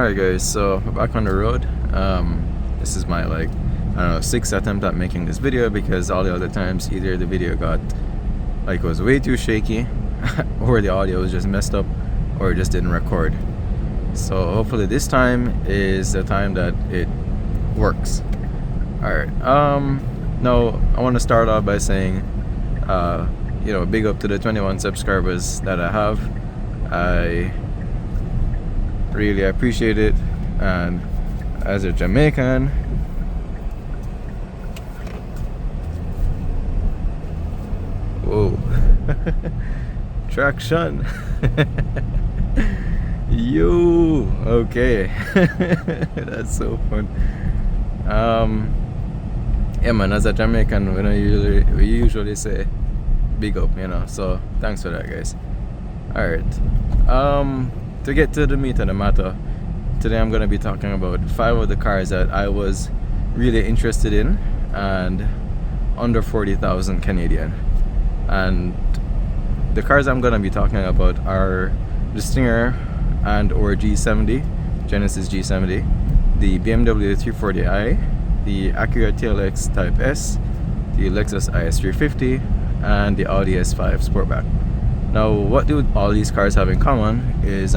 Alright guys, so we're back on the road. This is my I don't know, sixth attempt at making this video, because all the other times either the video got it was way too shaky or the audio was just messed up or it just didn't record. So hopefully this time is the time that it works. Alright, now I want to start off by saying big up to the 21 subscribers that I have. I really appreciate it, and as a Jamaican, whoa, traction. Yo, okay. That's so fun. Yeah man, as a Jamaican, we usually say big up, so thanks for that, guys. Alright, to get to the meat of the matter, today I'm going to be talking about 5 of the cars that I was really interested in and under 40,000 Canadian. And the cars I'm going to be talking about are the Stinger or G70, Genesis G70, the BMW 340i, the Acura TLX Type S, the Lexus IS 350, and the Audi S5 Sportback. Now, what do all these cars have in common is,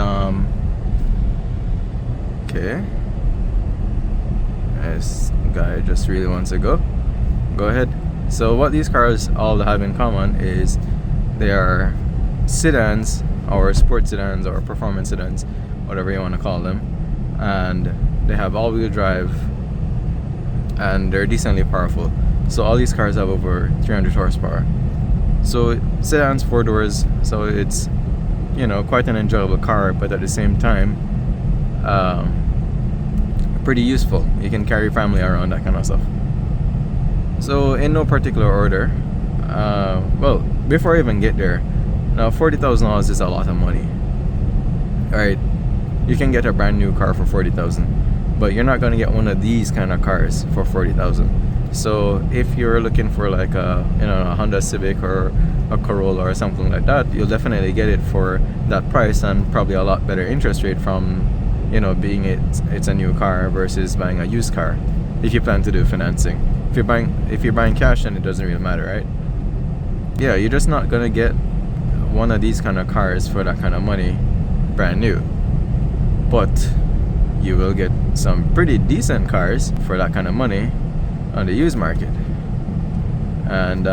okay, this guy just really wants to go ahead. So what these cars all have in common is they are sedans, or sports sedans, or performance sedans, whatever you want to call them, and they have all-wheel drive and they're decently powerful. So all these cars have over 300 horsepower. So sedans, 4 doors, so it's quite an enjoyable car, but at the same time pretty useful. You can carry family around, that kind of stuff. So in no particular order, well, before I even get there, now $40,000 is a lot of money. Alright, you can get a brand new car for $40,000, but you're not going to get one of these kind of cars for $40,000. So if you're looking for a Honda Civic or a Corolla or something like that, you'll definitely get it for that price, and probably a lot better interest rate from being it's a new car versus buying a used car, if you plan to do financing. If you're buying cash, then it doesn't really matter, right? Yeah, you're just not gonna get one of these kind of cars for that kind of money brand new, but you will get some pretty decent cars for that kind of money on the used market. And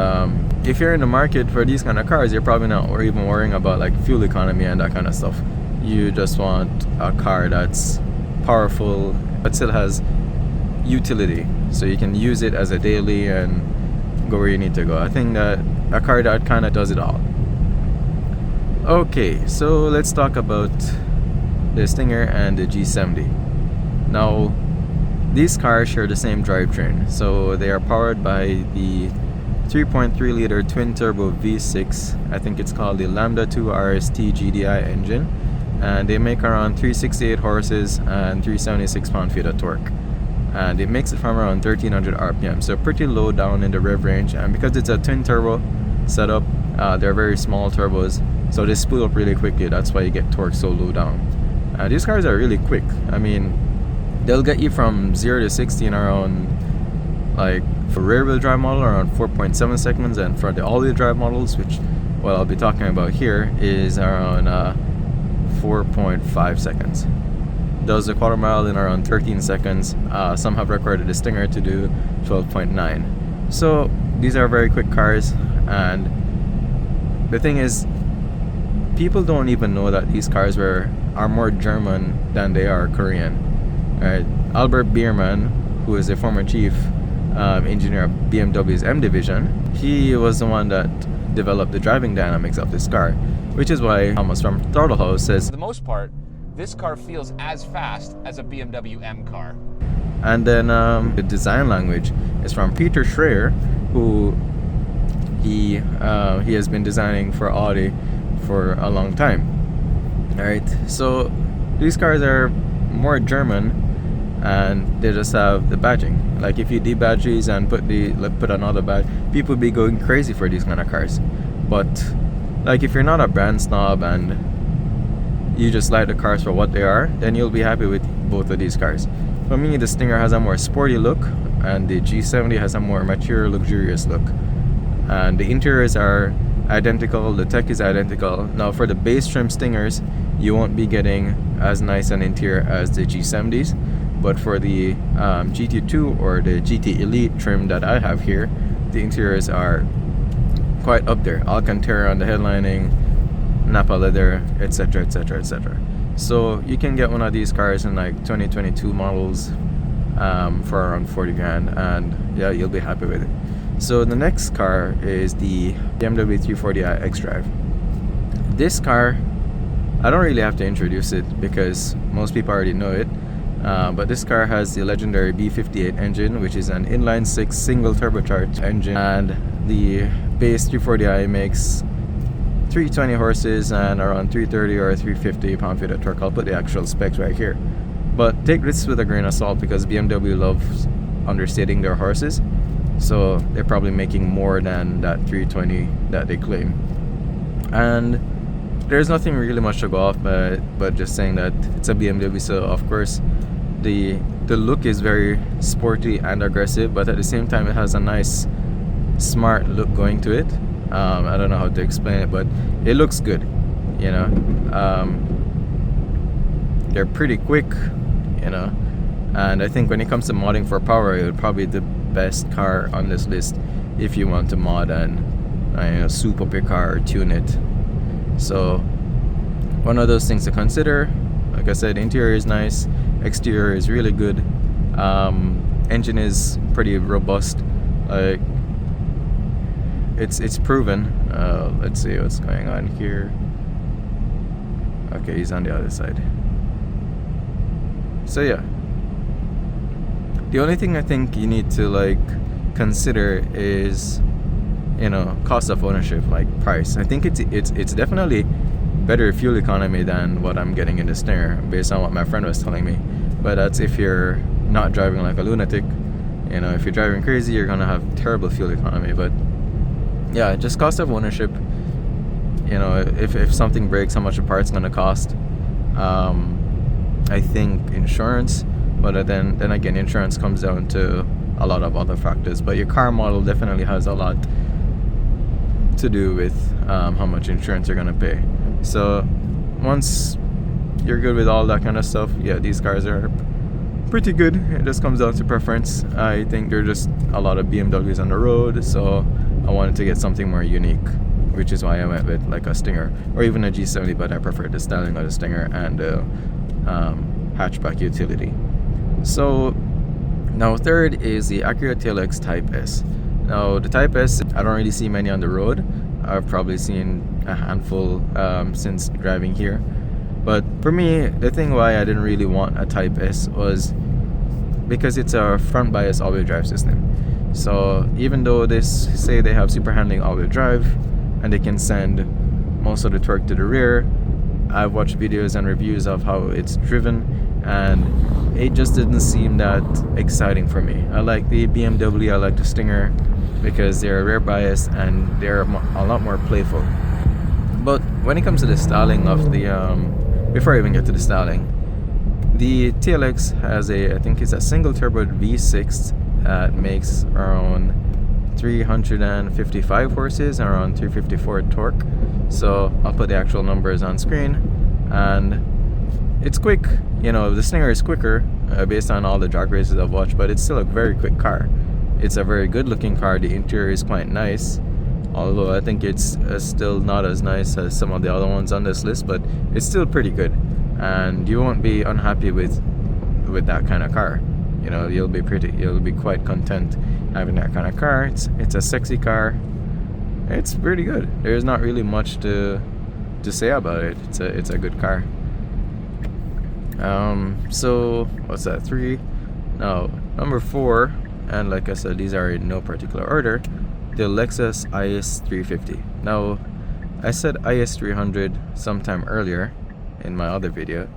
if you're in the market for these kind of cars, you're probably not even worrying about fuel economy and that kind of stuff. You just want a car that's powerful but still has utility, so you can use it as a daily and go where you need to go. I think that a car that kind of does it all. Okay, so let's talk about the Stinger and the G70. Now, these cars share the same drivetrain, so they are powered by the 3.3 liter twin turbo V6. I think it's called the Lambda 2 RST GDI engine, and they make around 368 horses and 376 pound-feet of torque, and it makes it from around 1300 RPM, so pretty low down in the rev range. And because it's a twin turbo setup, they're very small turbos, so they spool up really quickly. That's why you get torque so low down. These cars are really quick. I mean, they'll get you from 0 to 60 in around, for rear wheel drive model, around 4.7 seconds, and for the all wheel drive models, which what I'll be talking about here, is around 4.5 seconds. Does a quarter mile in around 13 seconds. Some have recorded the Stinger to do 12.9. So these are very quick cars, and the thing is, people don't even know that these cars are more German than they are Korean. Right? Albert Biermann, who is a former chief engineer of BMW's M division, he was the one that developed the driving dynamics of this car, which is why Thomas from Throttle House says, for the most part, this car feels as fast as a BMW M car. And then the design language is from Peter Schreier, who he has been designing for Audi for a long time. Alright, so these cars are more German, and they just have the badging. If you debadge these and put another badge, people be going crazy for these kind of cars. But if you're not a brand snob and you just like the cars for what they are, then you'll be happy with both of these cars. For me, the Stinger has a more sporty look, and the G70 has a more mature, luxurious look. And the interiors are identical, the tech is identical. Now for the base trim Stingers, you won't be getting as nice an interior as the G70s, but for the GT2 or the GT Elite trim that I have here, the interiors are quite up there. Alcantara on the headlining, Napa leather, etc, etc, etc. So you can get one of these cars in like 2022 models for around 40 grand, and yeah, you'll be happy with it. So the next car is the BMW 340i xDrive. This car, I don't really have to introduce it because most people already know it, but this car has the legendary B58 engine, which is an inline-six single turbocharged engine, and the base 340i makes 320 horses and around 330 or 350 pound-feet of torque. I'll put the actual specs right here, but take this with a grain of salt because BMW loves understating their horses. So they're probably making more than that 320 that they claim. And there's nothing really much to go off but just saying that it's a BMW, so of course the look is very sporty and aggressive, but at the same time it has a nice smart look going to it. I don't know how to explain it, but it looks good, you know. They're pretty quick, you know, and I think when it comes to modding for power, it would probably be the best car on this list if you want to mod and soup up your car or tune it. So one of those things to consider. Like I said, interior is nice, exterior is really good, engine is pretty robust, like it's proven. Let's see what's going on here. Okay, he's on the other side. So yeah, the only thing I think you need to like consider is, you know, cost of ownership, like price. I think it's definitely better fuel economy than what I'm getting in the Stinger based on what my friend was telling me. But that's if you're not driving like a lunatic. You know, if you're driving crazy, you're gonna have terrible fuel economy. But yeah, just cost of ownership. You know, if something breaks, how much a part's gonna cost. I think insurance. But then again, insurance comes down to a lot of other factors. But your car model definitely has a lot to do with how much insurance you're gonna pay. So once you're good with all that kind of stuff, yeah, these cars are pretty good. It just comes down to preference. I think there are just a lot of BMWs on the road, so I wanted to get something more unique, which is why I went with like a Stinger or even a G70. But I prefer the styling of the Stinger and the hatchback utility. So now third is the Acura TLX Type S. Now the Type S, I don't really see many on the road. I've probably seen a handful since driving here. But for me, the thing why I didn't really want a Type S was because it's a front bias all-wheel drive system. So even though they say they have super handling all-wheel drive and they can send most of the torque to the rear, I've watched videos and reviews of how it's driven, and it just didn't seem that exciting for me. I like the BMW, I like the Stinger because they're rear bias and they're a lot more playful. But when it comes to the styling of the before I even get to the styling, the TLX has I think it's a single turbo V6 that makes around 355 horses and around 354 torque. So I'll put the actual numbers on screen, and it's quick. You know, the Stinger is quicker based on all the drag races I've watched, but it's still a very quick car. It's a very good looking car. The interior is quite nice, although I think it's still not as nice as some of the other ones on this list, but it's still pretty good, and you won't be unhappy with that kind of car. You know, you'll be quite content having that kind of car. It's a sexy car. It's pretty good. There's not really much to say about it. It's a good car. So what's that? 3. Now number 4, and like I said, these are in no particular order. The Lexus IS 350. Now I said IS 300 sometime earlier in my other video,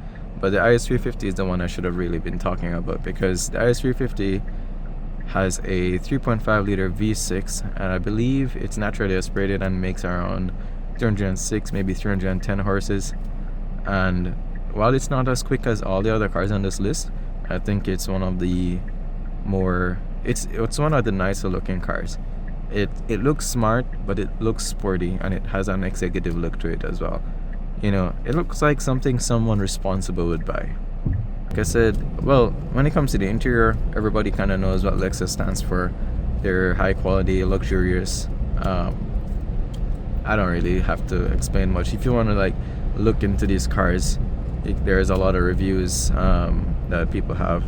but the IS 350 is the one I should have really been talking about, because the IS 350 has a 3.5 liter V6, and I believe it's naturally aspirated and makes around 306, maybe 310 horses. And while it's not as quick as all the other cars on this list, I think it's one of the more it's one of the nicer looking cars. It looks smart, but it looks sporty, and it has an executive look to it as well. You know, it looks like something someone responsible would buy. Like I said, well, when it comes to the interior, everybody kind of knows what Lexus stands for. They're high quality, luxurious. I don't really have to explain much. If you want to like look into these cars, there's a lot of reviews that people have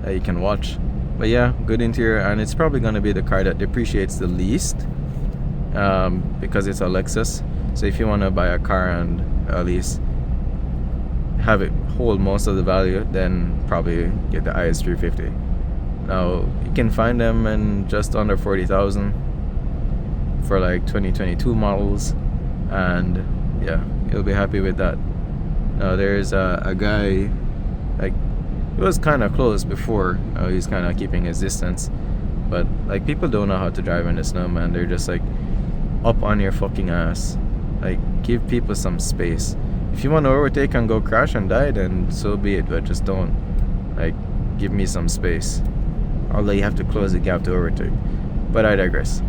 that you can watch. But yeah, good interior, and it's probably going to be the car that depreciates the least because it's a Lexus. So if you want to buy a car and at least have it hold most of the value, then probably get the IS 350. Now you can find them in just under 40,000 for like 2022 models, and yeah, you'll be happy with that. Now there's a guy, like, it was kind of close before. He's kind of keeping his distance, but like, people don't know how to drive in the snow, man. They're just like up on your fucking ass. Like, give people some space. If you want to overtake and go crash and die, then so be it, but just don't, like, give me some space. Although you have to close the gap to overtake. But I digress.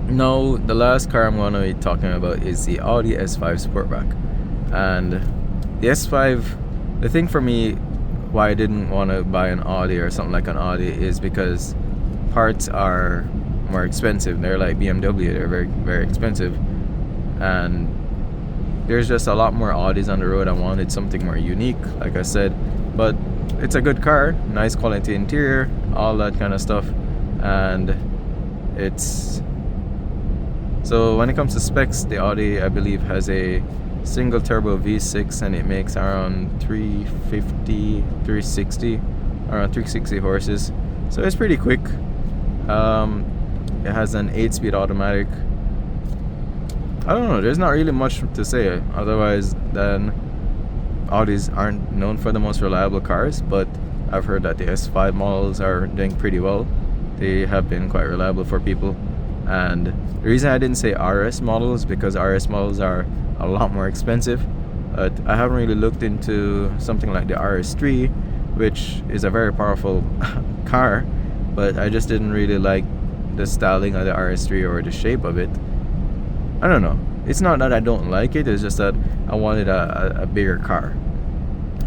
No, the last car I'm going to be talking about is the Audi S5 Sportback. And the S5, the thing for me why I didn't want to buy an Audi or something like an Audi is because parts are more expensive. They're like BMW, they're very, very expensive. And there's just a lot more Audis on the road. I wanted something more unique, like I said. But it's a good car, nice quality interior, all that kind of stuff. And it's... So when it comes to specs, the Audi, I believe, has a single turbo V6, and it makes around 360 horses. So it's pretty quick. It has an 8-speed automatic. I don't know, there's not really much to say otherwise than Audis aren't known for the most reliable cars, but I've heard that the S5 models are doing pretty well. They have been quite reliable for people. And the reason I didn't say RS models, because RS models are a lot more expensive. But I haven't really looked into something like the RS3, which is a very powerful car, but I just didn't really like the styling of the RS3 or the shape of it. I don't know. It's not that I don't like it, it's just that I wanted a bigger car.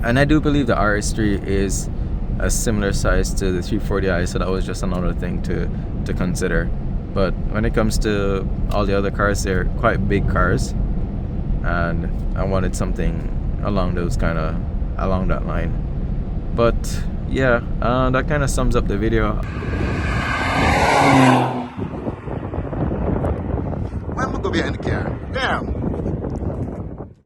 And I do believe the RS3 is a similar size to the 340i, so that was just another thing to consider. But when it comes to all the other cars, they're quite big cars, and I wanted something along that line. But yeah, that kind of sums up the video. When we go behind the car,